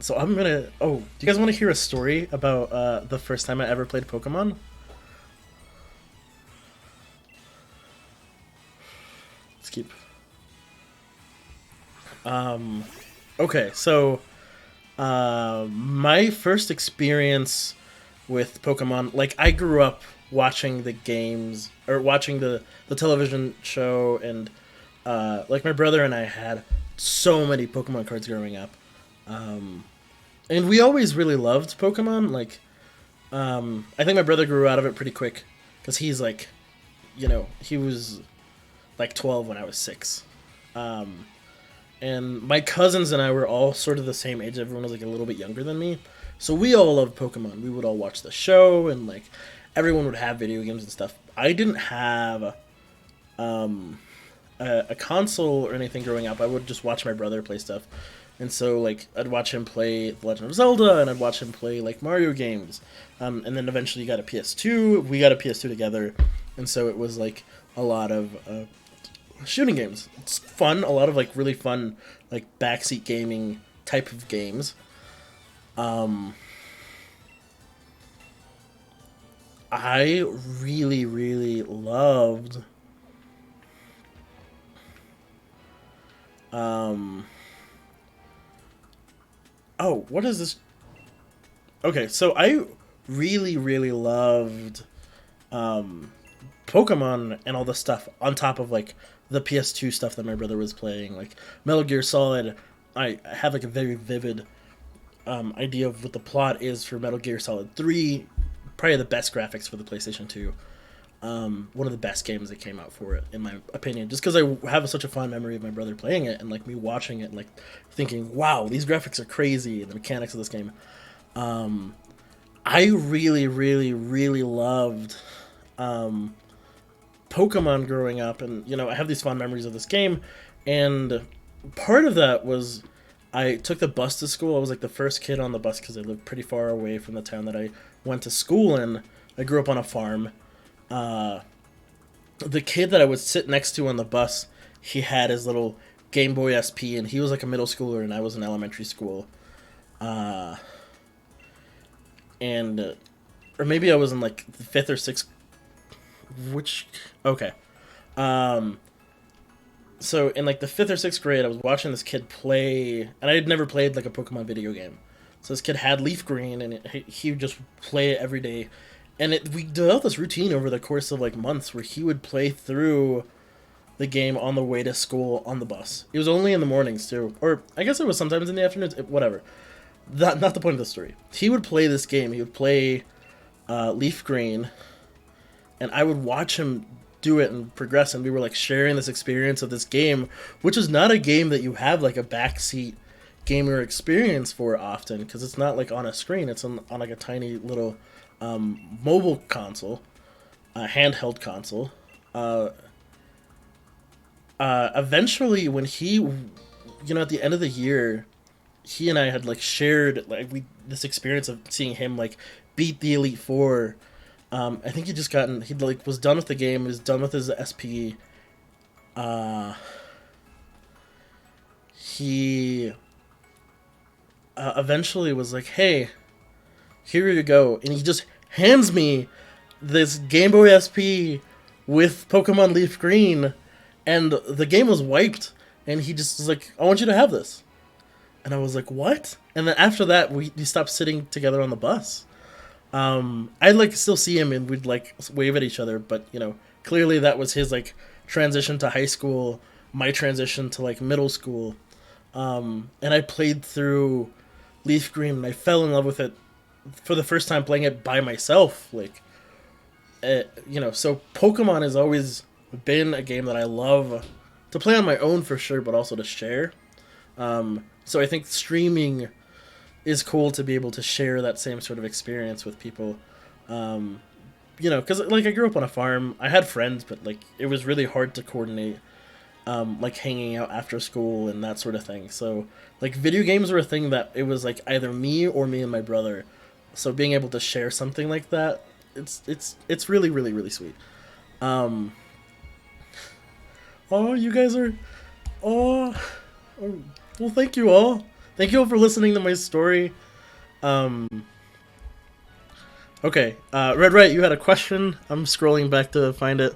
So I'm gonna. Oh, do you guys want to hear a story about the first time I ever played Pokemon? Let's keep. Okay, so my first experience with Pokemon, like I grew up watching the games or watching the television show, and like my brother and I had so many Pokemon cards growing up, and we always really loved Pokemon. Like I think my brother grew out of it pretty quick because he's like, he was like 12 when I was 6. And my cousins and I were all sort of the same age. Everyone was like a little bit younger than me, so we all loved Pokemon. We would all watch the show, and like everyone would have video games and stuff. I didn't have a console or anything growing up. I would just watch my brother play stuff, and so like I'd watch him play The Legend of Zelda, and I'd watch him play like Mario games. And then eventually he got a PS2. We got a PS2 together, and so it was like a lot of shooting games. It's fun, a lot of like really fun like backseat gaming type of games. Um, I really loved. Um, oh, what is this? Okay, so I really loved Pokemon and all the stuff on top of like the PS2 stuff that my brother was playing, like Metal Gear Solid. I have like a very vivid idea of what the plot is for Metal Gear Solid 3. Probably the best graphics for the PlayStation 2. One of the best games that came out for it, in my opinion, just because I have such a fond memory of my brother playing it and like me watching it and like thinking, wow, these graphics are crazy, and the mechanics of this game. I really loved Pokemon growing up, and I have these fond memories of this game, and part of that was I took the bus to school. I was like the first kid on the bus because I lived pretty far away from the town that I went to school in. I grew up on a farm. Uh, the kid that I would sit next to on the bus, he had his little Game Boy SP, and he was like a middle schooler, and I was in elementary school. Uh, and or maybe I was in like the fifth or sixth. Which okay. Um, so in like the fifth or sixth grade, I was watching this kid play, and I had never played like a Pokemon video game. So this kid had Leaf Green, and he would just play it every day, and we developed this routine over the course of like months where he would play through the game on the way to school on the bus. It was only in the mornings too, or I guess it was sometimes in the afternoons. Whatever. Not the point of the story. He would play this game. He would play Leaf Green, and I would watch him do it and progress, and we were like sharing this experience of this game, which is not a game that you have like a backseat gamer experience for often because it's not like on a screen. It's on like a tiny little mobile console, handheld console. Uh, Eventually, when at the end of the year, he and I had like shared like we this experience of seeing him like beat the Elite Four. I think he like was done with the game, was done with his SP. Uh, he eventually was like, "Hey, here you go," and he just hands me this Game Boy SP with Pokemon Leaf Green, and the game was wiped, and he just was like, "I want you to have this," and I was like, "What?" And then after that, we stopped sitting together on the bus. I'd like still see him and we'd like wave at each other, but clearly that was his like transition to high school, my transition to like middle school. And I played through Leaf Green, and I fell in love with it for the first time playing it by myself. Like, so Pokemon has always been a game that I love to play on my own for sure, but also to share. So I think streaming is cool to be able to share that same sort of experience with people. Because like I grew up on a farm, I had friends, but like it was really hard to coordinate, like hanging out after school and that sort of thing. So like video games were a thing that it was like either me and my brother. So being able to share something like that, it's really sweet. Um, oh, you guys are, oh, oh, well, thank you all. Thank you all for listening to my story. Okay, Red Right, you had a question. I'm scrolling back to find it.